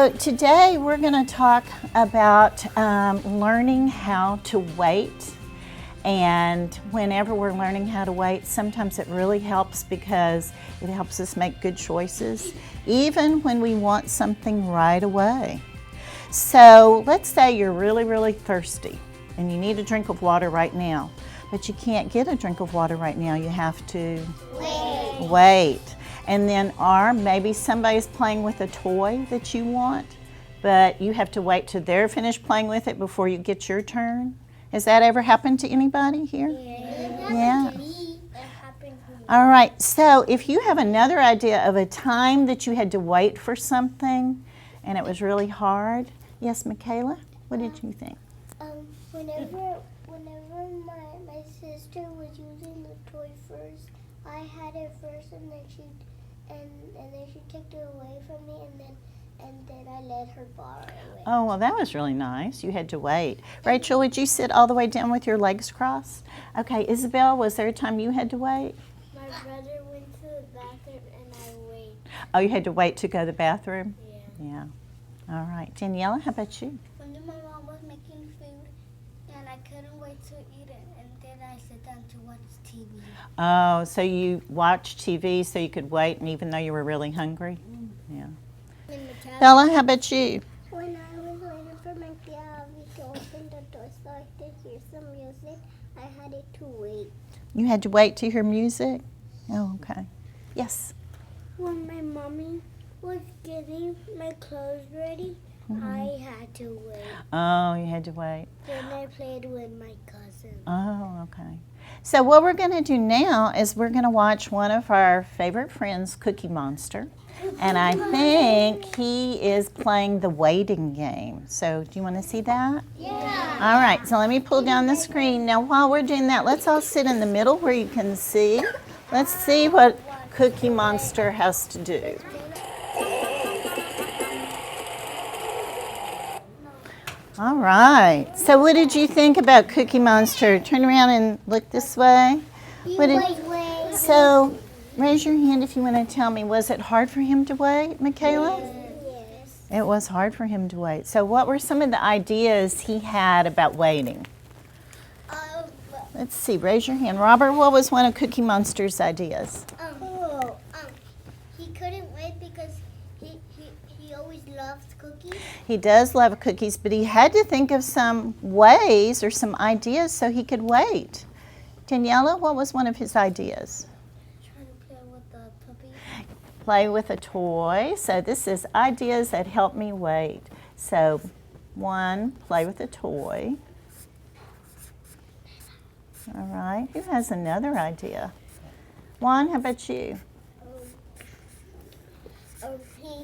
So today we're going to talk about learning how to wait. And whenever we're learning how to wait, sometimes it really helps because it helps us make good choices, even when we want something right away. So let's say you're really, really thirsty and you need a drink of water right now, but you can't get a drink of water right now. You have to wait. And then, or maybe somebody's playing with a toy that you want, but you have to wait till they're finished playing with it before you get your turn. Has that ever happened to anybody here? Yeah. All right, so if you have another idea of a time that you had to wait for something and it was really hard. Yes, Michaela, what did you think? Whenever my sister was using the toy first, I had it first, and then she took it away from me, and then I let her borrow it. Oh, well, that was really nice. You had to wait. Rachel, would you sit all the way down with your legs crossed? Okay, Isabel, was there a time you had to wait? My brother went to the bathroom, and I waited. Oh, you had to wait to go to the bathroom? Yeah. All right. Daniela, how about you? When my mom was making food, and I couldn't wait to eat it, and then I sat down to watch TV. Oh, so you watched TV so you could wait, and even though you were really hungry? Yeah. Bella, how about you? When I was waiting for my Gabby to open the door so I could hear some music, I had to wait. You had to wait to hear music? Oh, okay. Yes. When my mommy was getting my clothes ready, I had to wait. Oh, you had to wait. Then I played with my cousin. Oh, okay. So what we're going to do now is we're going to watch one of our favorite friends, Cookie Monster. And I think he is playing the waiting game. So do you want to see that? Yeah. All right, so let me pull down the screen. Now while we're doing that, let's all sit in the middle where you can see. Let's see what Cookie Monster has to do. All right, so what did you think about Cookie Monster? Turn around and look this way. So raise your hand if you want to tell me, was it hard for him to wait, Michaela? Yes. It was hard for him to wait. So what were some of the ideas he had about waiting? Let's see, raise your hand. Robert, what was one of Cookie Monster's ideas? He couldn't wait because he always loved cookies. He does love cookies, but he had to think of some ways or some ideas so he could wait. Daniela, what was one of his ideas? Trying to play with the puppy. Play with a toy. So this is ideas that help me wait. So 1, play with a toy. All right, who has another idea? Juan, how about you?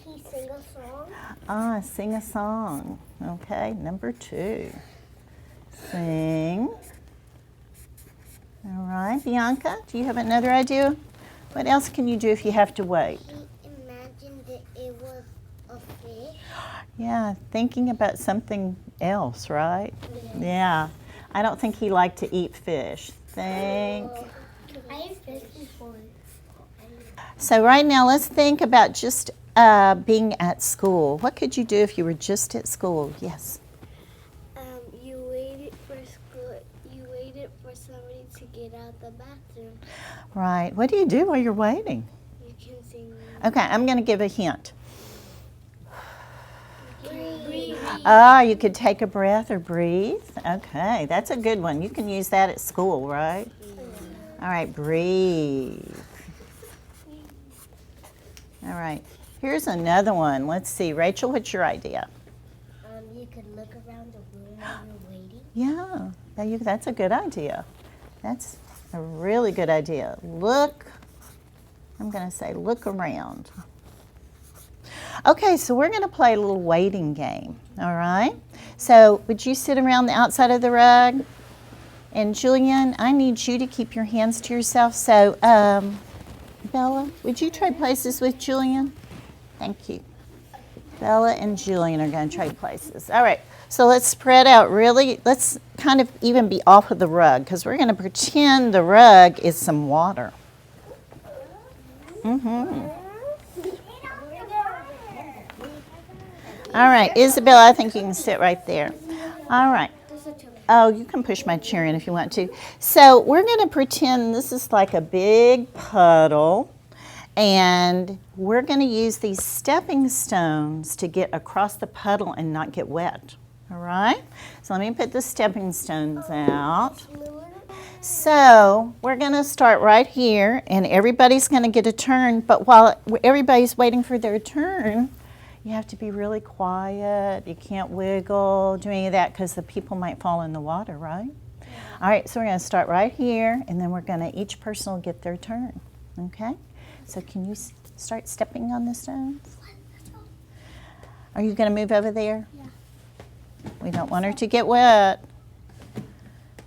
He sing a song. Ah, sing a song. Okay, number 2. Sing. All right, Bianca, do you have another idea? What else can you do if you have to wait? He imagined that it was a fish. Yeah, thinking about something else, right? Yeah. I don't think he liked to eat fish. Think. I ate fish before. So right now, let's think about just being at school. What could you do if you were just at school? Yes. You waited for school. You waited for somebody to get out the bathroom. Right. What do you do while you're waiting? You can sing. Okay, I'm going to give a hint. Breathe. Ah, you could take a breath or breathe. Okay, that's a good one. You can use that at school, right? All right, breathe. All right, here's another one. Let's see. Rachel, what's your idea? You could look around the room while you're waiting. Yeah, that's a good idea. That's a really good idea. Look, I'm going to say look around. Okay, so we're going to play a little waiting game, all right? So would you sit around the outside of the rug? And Julian, I need you to keep your hands to yourself. So Bella, would you trade places with Julian? Thank you. Bella and Julian are going to trade places. All right, so let's spread out really. Let's kind of even be off of the rug because we're going to pretend the rug is some water. All right, Isabel, I think you can sit right there. All right. Oh, you can push my chair in if you want to. So we're going to pretend this is like a big puddle, and we're going to use these stepping stones to get across the puddle and not get wet. All right? So let me put the stepping stones out. So we're going to start right here, and everybody's going to get a turn, but while everybody's waiting for their turn, you have to be really quiet. You can't wiggle, do any of that, because the people might fall in the water, right? Yeah. All right, so we're going to start right here, and then we're going to, each person will get their turn, okay? So can you start stepping on the stones? Are you going to move over there? Yeah. We don't want her to get wet.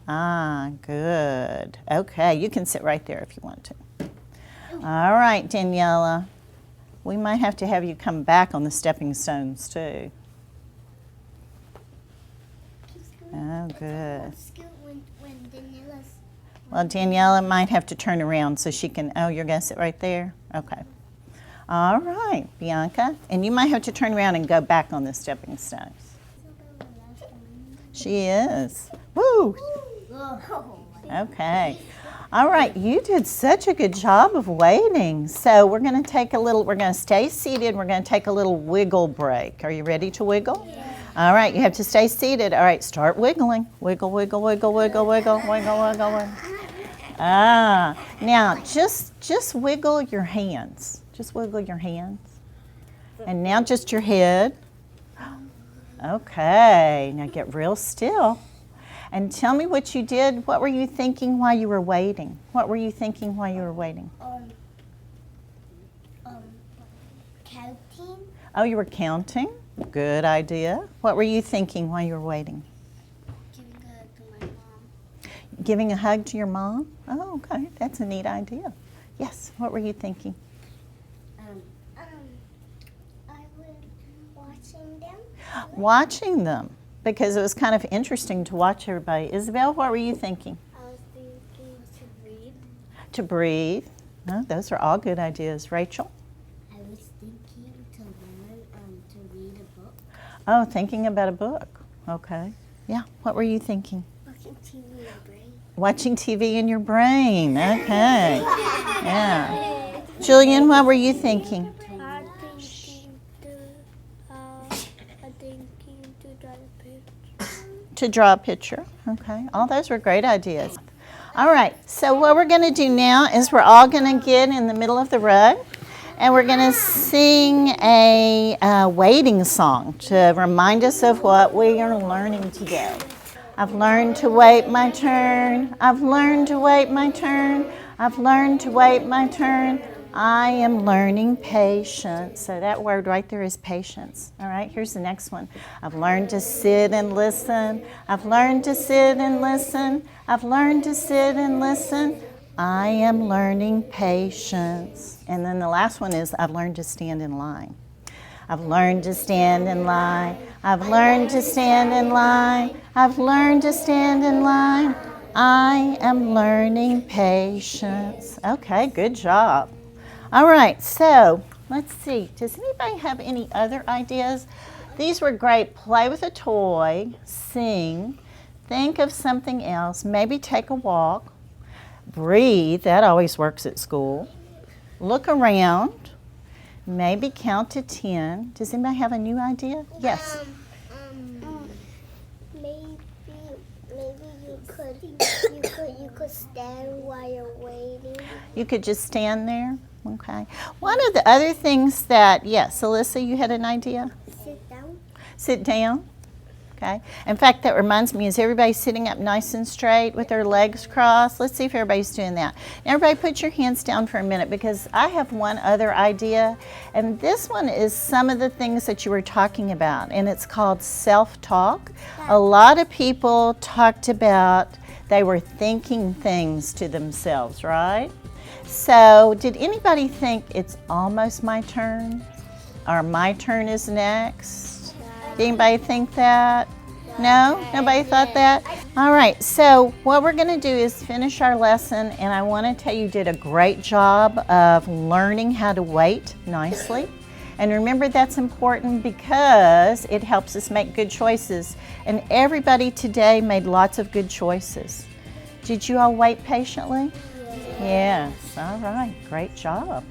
Ah, good. Okay, you can sit right there if you want to. All right, Daniela. We might have to have you come back on the stepping stones too. Oh, good. Well, Daniela might have to turn around so she can, oh, you're going to sit right there? Okay. All right, Bianca. And you might have to turn around and go back on the stepping stones. She is. Woo! Okay. All right, you did such a good job of waiting. So we're going to take a little, we're going to stay seated. We're going to take a little wiggle break. Are you ready to wiggle? Yeah. All right, you have to stay seated. All right, start wiggling. Wiggle, wiggle, wiggle, wiggle, wiggle, wiggle, wiggle, wiggle. Ah, now just wiggle your hands. Just wiggle your hands. And now just your head. Okay, now get real still. And tell me what you did. What were you thinking while you were waiting? What were you thinking while you were waiting? Counting. Oh, you were counting? Good idea. What were you thinking while you were waiting? Giving a hug to my mom. Giving a hug to your mom? Oh, okay. That's a neat idea. Yes, what were you thinking? I was watching them. Watching them. Because it was kind of interesting to watch everybody. Isabel, what were you thinking? I was thinking to breathe. To breathe. No, those are all good ideas. Rachel? I was thinking to learn to read a book. Oh, thinking about a book. Okay. Yeah. What were you thinking? Watching TV in your brain. Watching TV in your brain. Okay. Yeah. Julian, what were you thinking? To draw a picture. Okay, all those were great ideas. All right, so what we're going to do now is we're all going to get in the middle of the rug, and we're going to sing a waiting song to remind us of what we are learning today. I've learned to wait my turn. I've learned to wait my turn. I've learned to wait my turn. I am learning patience. So that word right there is patience. All right, here's the next one. I've learned to sit and listen. I've learned to sit and listen. I've learned to sit and listen. I am learning patience. And then the last one is I've learned to stand in line. I've learned to stand in line. I've learned to stand in line. I've learned to stand in line. I am learning patience. Okay, good job. All right, so let's see. Does anybody have any other ideas? These were great. Play with a toy, sing, think of something else, maybe take a walk, breathe. That always works at school. Look around, maybe count to 10. Does anybody have a new idea? Yes. Maybe you could stand while you're waiting. You could just stand there? Okay. One of the other things that, yes, Alyssa, you had an idea? Sit down. Sit down? Okay. In fact, that reminds me, is everybody sitting up nice and straight with their legs crossed? Let's see if everybody's doing that. Everybody put your hands down for a minute because I have one other idea, and this one is some of the things that you were talking about, and it's called self-talk. A lot of people talked about they were thinking things to themselves, right? So did anybody think it's almost my turn? Or my turn is next? Did anybody think that? No? Nobody thought that? All right, so what we're going to do is finish our lesson, and I want to tell you did a great job of learning how to wait nicely. And remember, that's important because it helps us make good choices. And everybody today made lots of good choices. Did you all wait patiently? Yes. All right. Great job.